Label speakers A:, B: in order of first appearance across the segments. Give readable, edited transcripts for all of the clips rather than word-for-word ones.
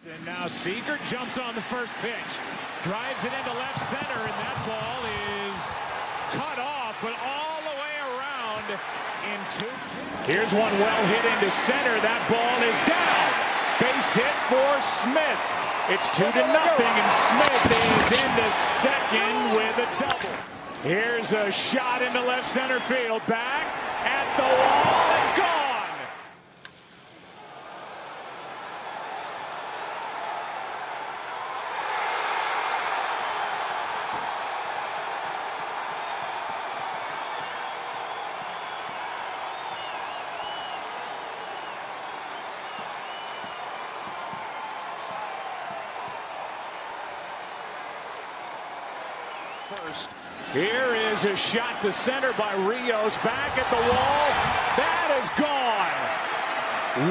A: And now Seager jumps on the first pitch, drives it into left center, and that ball is cut off, but all the way around into. Here's one well hit into center. That ball is down. Base hit for Smith. It's 2-0, and Smith is into second with a double. Here's a shot into left center field. Back at the wall. It's gone. First. Here is a shot to center by Rios. Back at the wall. That is gone.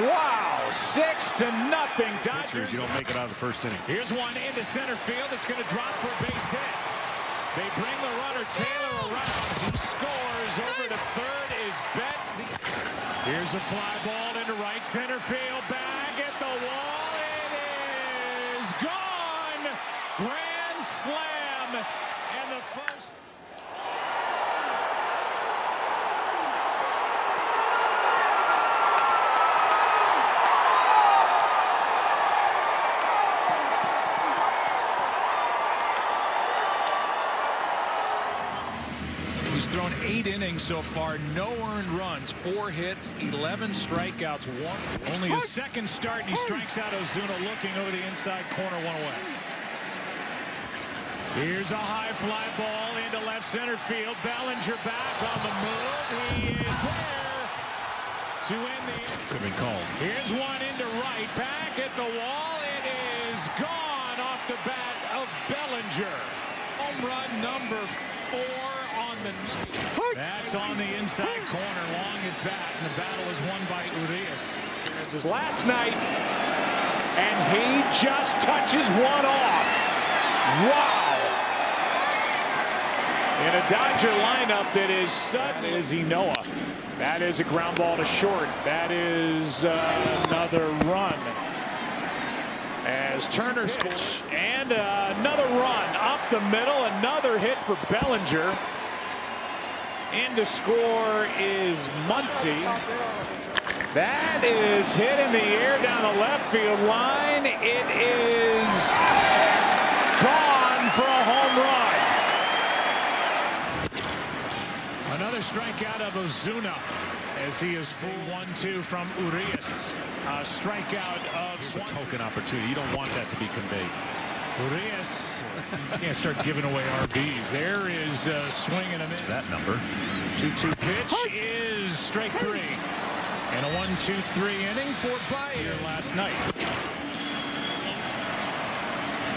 A: Wow. 6-0. Dodgers.
B: You don't make it out of the first inning.
A: Here's one into center field. It's going to drop for a base hit. They bring the runner Taylor around. He scores. Over to third is Betts. Here's a fly ball into right center field. Back at the wall. It is gone. Grand slam. And the first.
C: He's thrown 8 innings so far, no earned runs, 4 hits, 11 strikeouts, 1. Only his second start, and he strikes out Ozuna looking over the inside corner, 1 away.
A: Here's a high fly ball into left center field. Bellinger back on the move. He is there to end the.
C: Could have been called.
A: Here's one into right. Back at the wall. It is gone off the bat of Bellinger. Home run number 4 on the night. That's on the inside corner. Long at bat. And the battle is won by Urias. It's his last night. And he just touches one off. Wow. In a Dodger lineup that is sudden as Enoa. That is a ground ball to short. That is another run. As Turner scores. And another run up the middle. Another hit for Bellinger. In to score is Muncy. That is hit in the air down the left field line. It is gone for a home run. Another strikeout of Ozuna as he is full 1-2 from Urias. A strikeout of
C: a token opportunity. You don't want that to be conveyed.
A: Urias can't start giving away RBs. There is a swing and a miss.
C: That number.
A: 2-2 pitch is strike 3. And a 1-2-3 inning for Kiermaier last night.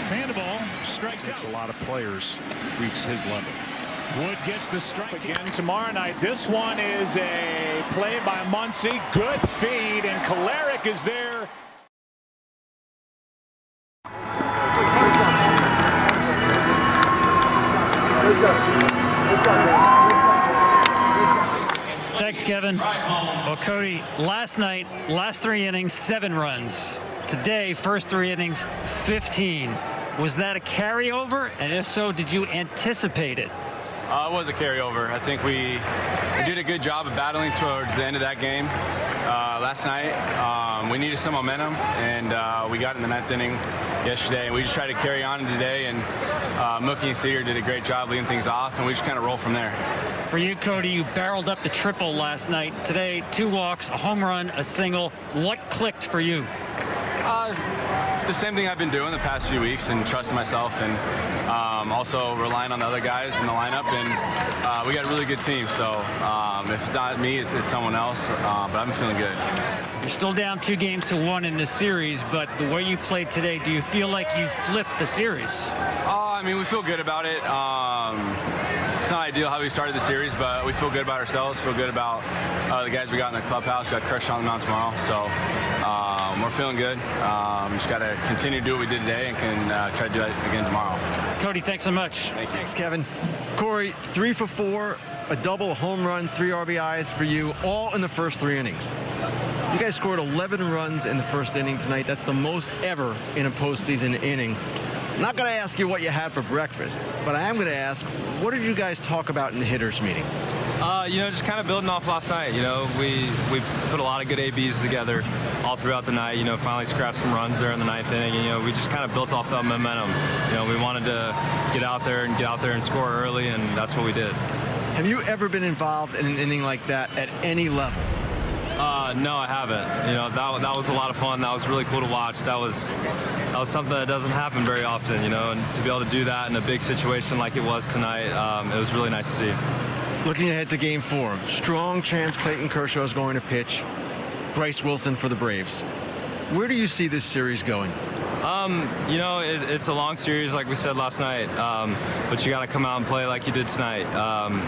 A: Sandoval strikes out.
C: A lot of players reach his level.
A: Wood gets the strike again tomorrow night. This one is a play by Muncy. Good feed, and Kiermaier is there.
D: Thanks, Kevin. Well, Cody, last night, last 3 innings, 7 runs. Today, first 3 innings, 15. Was that a carryover? And if so, did you anticipate it?
E: It was a carryover. I think we did a good job of battling towards the end of that game last night. We needed some momentum, and we got in the 9th inning yesterday, and we just tried to carry on today, and Mookie and Seager did a great job leading things off, and we just kind of roll from there.
D: For you, Cody, you barreled up the triple last night. Today, 2 walks, a home run, a single. What clicked for you?
E: The same thing I've been doing the past few weeks, and trusting myself, and also relying on the other guys in the lineup, and we got a really good team, so if it's not me, it's someone else, but I'm feeling good.
D: You're still down 2-1 in this series, but the way you played today, do you feel like you flipped the series?
E: I mean, we feel good about it. It's not ideal how we started the series, but we feel good about ourselves, feel good about the guys we got in the clubhouse. We got crushed on the mound tomorrow, so we're feeling good. Just got to continue to do what we did today, and can try to do it again tomorrow.
D: Cody, thanks so much.
E: Thank you.
F: Thanks, Kevin. Corey, 3 for 4, a double, a home run, 3 RBIs for you, all in the first 3 innings. You guys scored 11 runs in the first inning tonight. That's the most ever in a postseason inning. I'm not going to ask you what you had for breakfast, but I am going to ask, what did you guys talk about in the hitters meeting?
B: Just kind of building off last night. We put a lot of good ABs together all throughout the night. Finally scratched some runs there in the ninth inning. And, we just kind of built off that momentum. We wanted to get out there and score early, and that's what we did.
F: Have you ever been involved in an inning like that at any level?
B: No, I haven't. That was a lot of fun. That was really cool to watch. That was something that doesn't happen very often, and to be able to do that in a big situation like it was tonight, it was really nice to see.
F: Looking ahead to Game 4, strong chance Clayton Kershaw is going to pitch. Bryce Wilson for the Braves. Where do you see this series going?
B: It's a long series, like we said last night, but you got to come out and play like you did tonight.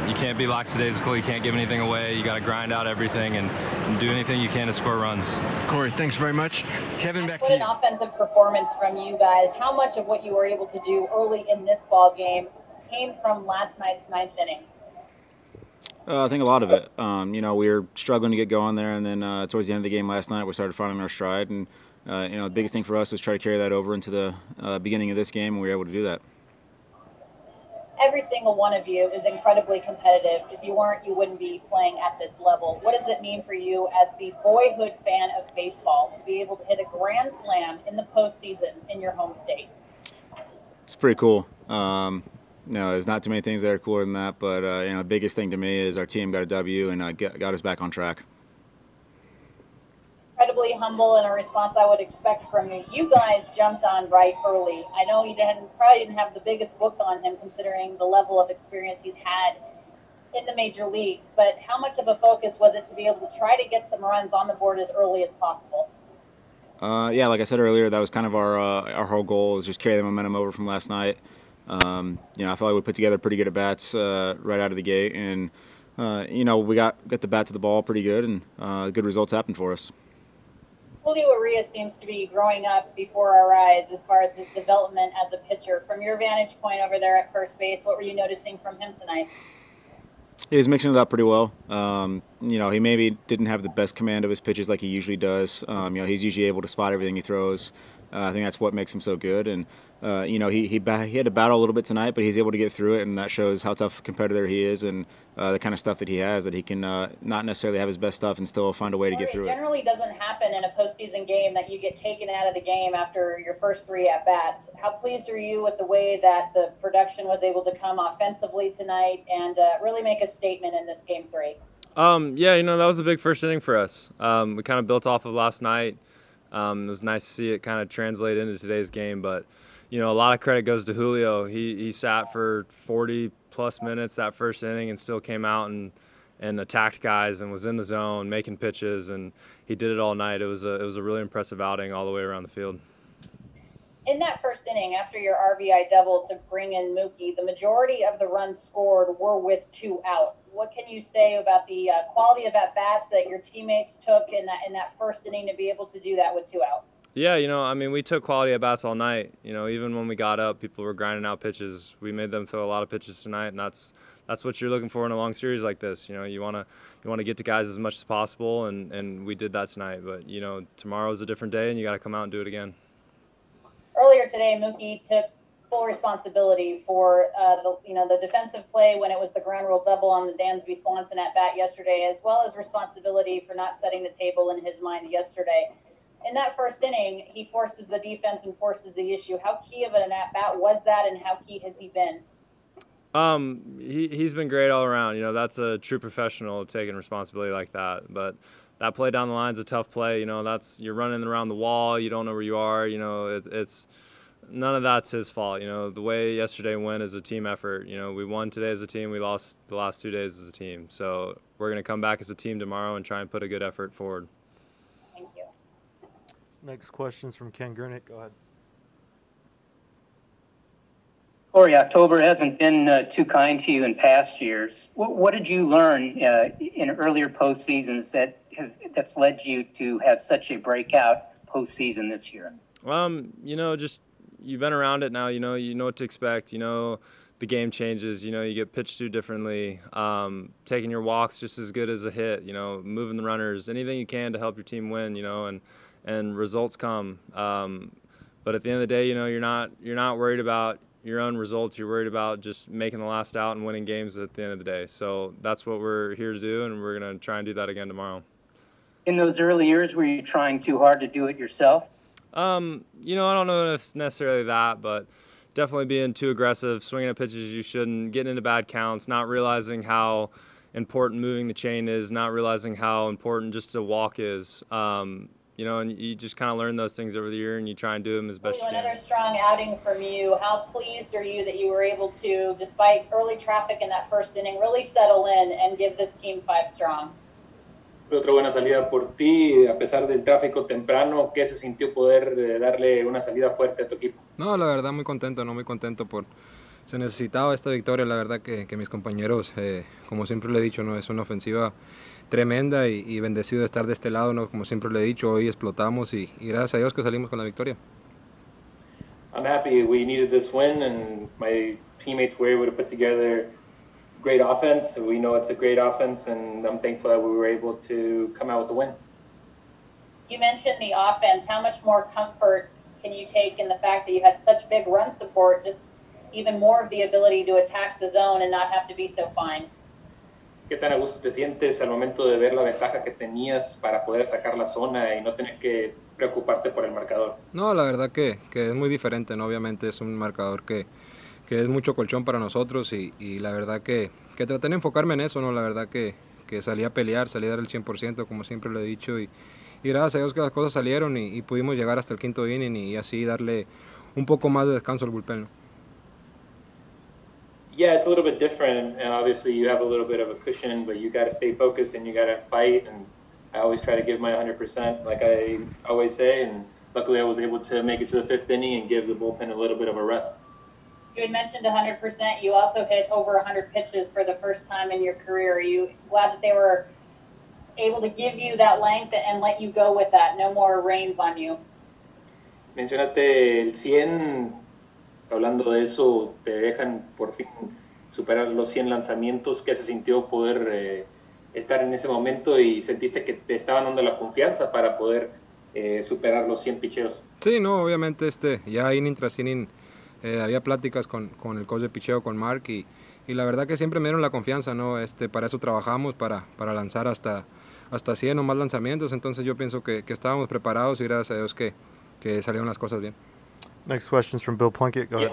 B: You can't be lackadaisical. You can't give anything away. You got to grind out everything and do anything you can to score runs.
F: Corey, thanks very much. Kevin, back to you.
G: What an offensive performance from you guys. How much of what you were able to do early in this ball game came from last night's ninth inning?
H: I think a lot of it. We were struggling to get going there, and then towards the end of the game last night, we started finding our stride. And the biggest thing for us was try to carry that over into the beginning of this game, and we were able to do that.
G: Every single one of you is incredibly competitive. If you weren't, you wouldn't be playing at this level. What does it mean for you as the boyhood fan of baseball to be able to hit a grand slam in the postseason in your home state?
H: It's pretty cool. There's not too many things that are cooler than that, but the biggest thing to me is our team got a W and got us back on track.
G: Incredibly humble and a response I would expect from you. You guys jumped on right early. I know you probably didn't have the biggest book on him considering the level of experience he's had in the major leagues, but how much of a focus was it to be able to try to get some runs on the board as early as possible?
H: Like I said earlier, that was kind of our whole goal, was just carry the momentum over from last night. I felt like we put together pretty good at bats right out of the gate, and we got the bat to the ball pretty good, and good results happened for us.
G: Julio Urias seems to be growing up before our eyes as far as his development as a pitcher. From your vantage point over there at first base, what were you noticing from him tonight?
H: He was mixing it up pretty well. He maybe didn't have the best command of his pitches like he usually does. He's usually able to spot everything he throws. I think that's what makes him so good. And he had to battle a little bit tonight, but he's able to get through it, and that shows how tough a competitor he is and the kind of stuff that he has, that he can not necessarily have his best stuff and still find a way to get through it.
G: It generally doesn't happen in a postseason game that you get taken out of the game after your first three at-bats. How pleased are you with the way that the production was able to come offensively tonight and really make a statement in this Game 3?
B: That was a big first inning for us. We kind of built off of last night. It was nice to see it kind of translate into today's game, but a lot of credit goes to Julio. He sat for 40-plus minutes that first inning and still came out and attacked guys and was in the zone, making pitches, and he did it all night. It was a really impressive outing all the way around the field.
G: In that first inning, after your RBI double to bring in Mookie, the majority of the runs scored were with 2 out. What can you say about the quality of at-bats that your teammates took in that first inning to be able to do that with 2 out?
B: Yeah, we took quality at-bats all night. Even when we got up, people were grinding out pitches. We made them throw a lot of pitches tonight, and that's what you're looking for in a long series like this. You want to get to guys as much as possible, and we did that tonight. But, tomorrow's a different day, and you got to come out and do it again.
G: Earlier today, Mookie took full responsibility for the defensive play when it was the ground rule double on the Dansby Swanson at bat yesterday, as well as responsibility for not setting the table in his mind yesterday. In that first inning, he forces the defense and forces the issue. How key of an at bat was that, and how key has he been?
B: He's been great all around. That's a true professional taking responsibility like that. But that play down the line is a tough play. You're running around the wall. You don't know where you are. It's none of that's his fault. The way yesterday went is a team effort. We won today as a team. We lost the last 2 days as a team. So we're going to come back as a team tomorrow and try and put a good effort forward.
G: Thank you.
I: Next question's from Ken Gurnick. Go ahead.
J: Corey, October hasn't been too kind to you in past years. What did you learn in earlier postseasons that's led you to have such a breakout postseason this year?
B: Just you've been around it now. You know what to expect. the game changes. You know, you get pitched to differently. Taking your walks just as good as a hit. You know, moving the runners, anything you can to help your team win. You know, and results come. But at the end of the day, you know, you're not worried about your own results. You're worried about just making the last out and winning games at the end of the day. So that's what we're here to do, and we're going to try and do that again tomorrow.
J: In those early years, were you trying too hard to do it yourself?
B: You know, I don't know if it's necessarily that, but definitely being too aggressive, swinging at pitches you shouldn't, getting into bad counts, not realizing how important moving the chain is, not realizing how important just a walk is. You know, and you just kind of learn those things over the year, and you try and do them as best you can.
G: Another strong outing from you. How pleased are you that you were able to, despite early traffic in that first inning, really settle in and give this team 5 strong?
K: Otra buena salida por ti, a pesar del tráfico temprano. ¿Qué se sintió poder darle una salida fuerte a tu equipo?
L: No, la verdad muy contento, se necesitaba esta victoria. La verdad que mis compañeros, como siempre le he dicho, no es una ofensiva tremenda y bendecido de estar de este lado, ¿no? Como siempre le he dicho, hoy explotamos y gracias a Dios que salimos con la victoria.
K: I'm happy we needed this win, and my teammates were able to put together great offense. We know it's a great offense, and I'm thankful that we were able to come out with the win.
G: You mentioned the offense. How much more comfort can you take in the fact that you had such big run support, just even more of the ability to attack the zone and not have to be so fine?
K: ¿Qué tan a gusto te sientes al momento de ver la ventaja que tenías para poder atacar la zona y no tener que preocuparte por el marcador?
L: No, la verdad que es muy diferente, ¿no? Obviamente es un marcador que es mucho colchón para nosotros y la verdad que traté de enfocarme en eso, ¿no? La verdad que salí a pelear, salí a dar el 100%, como siempre lo he dicho, y gracias a Dios que las cosas salieron y pudimos llegar hasta el quinto inning y así darle un poco más de descanso al bullpen, ¿no?
K: Yeah, it's a little bit different, and obviously you have a little bit of a cushion, but you got to stay focused and you got to fight, and I always try to give my 100%, like I always say, and luckily I was able to make it to the 5th inning and give the bullpen a little bit of a rest.
G: You had mentioned 100%. You also hit over 100 pitches for the first time in your career. Are you glad that they were able to give you that length and let you go with that? No more reins on you.
K: Mencionaste el 100. Hablando de eso, te dejan por fin superar los 100 lanzamientos. ¿Qué se sintió poder estar en ese momento y sentiste que te estaban dando la confianza para poder superar los 100 picheos?
L: Sí, no, obviamente ya inning tras inning había pláticas con el coach de picheo, con Mark, y la verdad que siempre me dieron la confianza, ¿no? Para eso trabajamos, para lanzar hasta 100 o más lanzamientos. Entonces yo pienso que estábamos preparados y gracias a Dios que salieron las cosas bien.
I: Next question's from Bill Plunkett. Go ahead.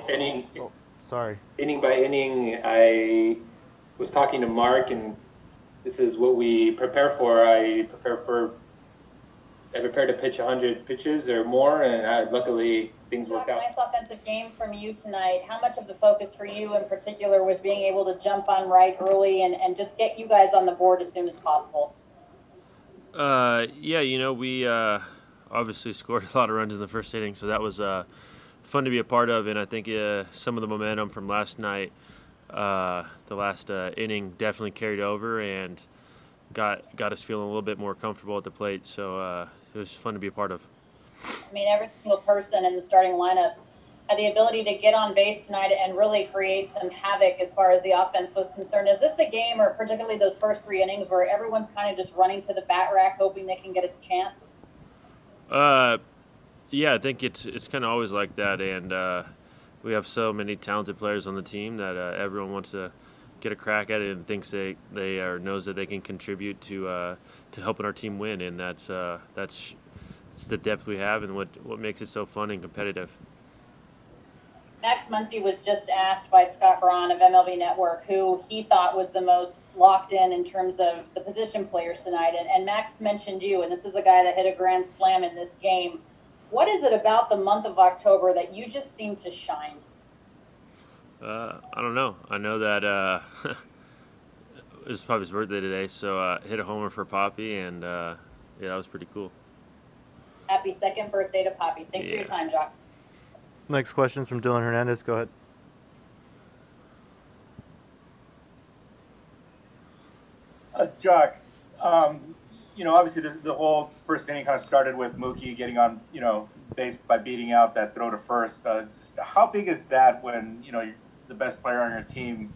K: Sorry. Inning by inning, I was talking to Mark, and this is what we prepare for. I prepare to pitch 100 pitches or more, and luckily things worked out.
G: Nice offensive game from you tonight. How much of the focus for you in particular was being able to jump on right early and just get you guys on the board as soon as possible?
M: Yeah, you know, we obviously scored a lot of runs in the first inning, so that was fun to be a part of, and I think some of the momentum from last night, the last inning, definitely carried over and got us feeling a little bit more comfortable at the plate. So it was fun to be a part of.
G: I mean, every single person in the starting lineup had the ability to get on base tonight and really create some havoc as far as the offense was concerned. Is this a game, or particularly those first 3 innings, where everyone's kind of just running to the bat rack hoping they can get a chance?
M: Yeah, I think it's kind of always like that, and we have so many talented players on the team that everyone wants to get a crack at it and thinks they knows that they can contribute to helping our team win, and that's the depth we have and what makes it so fun and competitive.
G: Max Muncy was just asked by Scott Braun of MLB Network who he thought was the most locked in terms of the position players tonight, and Max mentioned you, and this is a guy that hit a grand slam in this game. What is it about the month of October that you just seem to shine?
M: I don't know. I know that it was Poppy's birthday today, so I hit a homer for Poppy, and yeah, that was pretty cool.
G: Happy 2nd birthday to Poppy. Thanks for your time, Jock.
I: Next question's from Dylan Hernandez. Go ahead.
N: Jock, you know, obviously the whole first inning kind of started with Mookie getting on, you know, base by beating out that throw to first. How big is that when, you know, the best player on your team,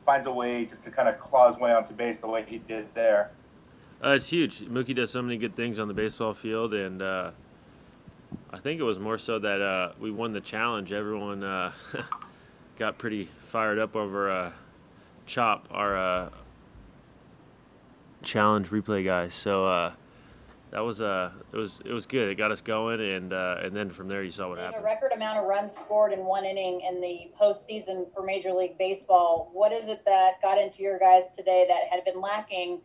N: finds a way just to kind of claw his way onto base the way he did there.
M: It's huge. Mookie does so many good things on the baseball field, and I think it was more so that we won the challenge. Everyone got pretty fired up over Chop, our challenge replay guy. So that was it was good. It got us going, and then from there you saw what happened.
G: A record amount of runs scored in one inning in the postseason for Major League Baseball. What is it that got into your guys today that had been lacking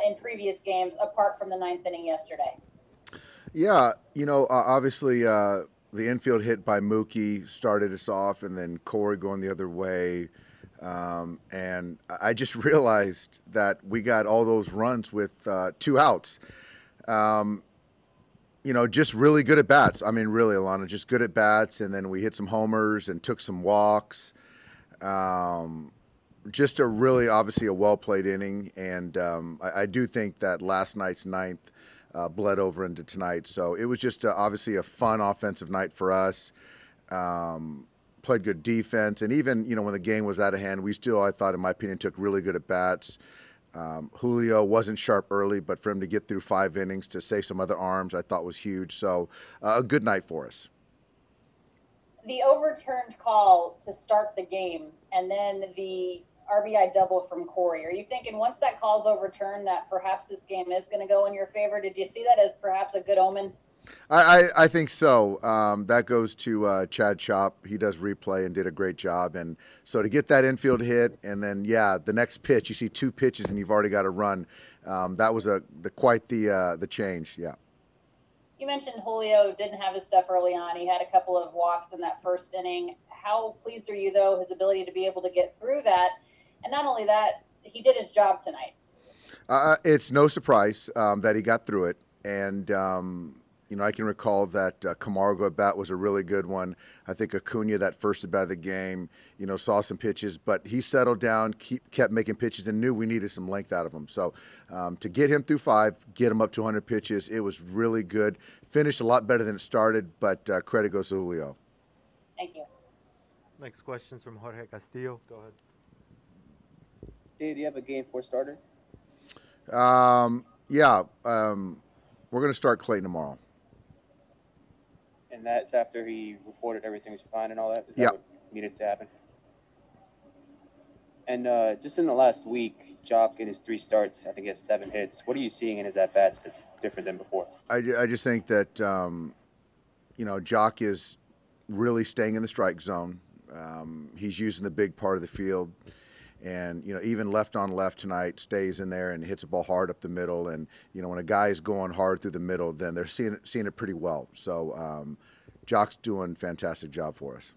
G: in previous games, apart from the ninth inning yesterday?
O: Yeah, obviously the infield hit by Mookie started us off, and then Corey going the other way. And I just realized that we got all those runs with 2 outs. Just really good at bats. I mean, really, Alana, just good at bats. And then we hit some homers and took some walks. Just obviously a well-played inning. And I do think that last night's ninth bled over into tonight. So it was just obviously a fun offensive night for us. Played good defense. And even, when the game was out of hand, we still, I thought, in my opinion, took really good at bats. Julio wasn't sharp early, but for him to get through 5 innings to save some other arms, I thought was huge. So a good night for us.
G: The overturned call to start the game and then the RBI double from Corey. Are you thinking once that call's overturned that perhaps this game is going to go in your favor? Did you see that as perhaps a good omen?
O: I think so. That goes to Chad Chop. He does replay and did a great job. And so to get that infield hit, and then the next pitch, you see 2 pitches and you've already got to run. That was quite the change. Yeah.
G: You mentioned Julio didn't have his stuff early on. He had a couple of walks in that first inning. How pleased are you, though, his ability to be able to get through that? And not only that, he did his job tonight.
O: It's no surprise that he got through it. And I can recall that Camargo at bat was a really good one. I think Acuna, that first at bat of the game, saw some pitches, but he settled down, kept making pitches, and knew we needed some length out of him. So to get him through 5, get him up to 100 pitches, it was really good. Finished a lot better than it started, but credit goes to Julio.
G: Thank you.
I: Next question's from Jorge Castillo. Go ahead.
P: Hey, do you have a Game 4 starter?
O: Yeah. We're going to start Clayton tomorrow.
P: And that's after he reported everything was fine and all that? Is that what needed to happen? And just in the last week, Jock in his 3 starts, I think he has 7 hits. What are you seeing in his at-bats that's different than before?
O: I just think that, Jock is really staying in the strike zone. He's using the big part of the field. And, even left on left tonight stays in there and hits the ball hard up the middle. And, when a guy is going hard through the middle, then they're seeing it pretty well. So Jock's doing a fantastic job for us.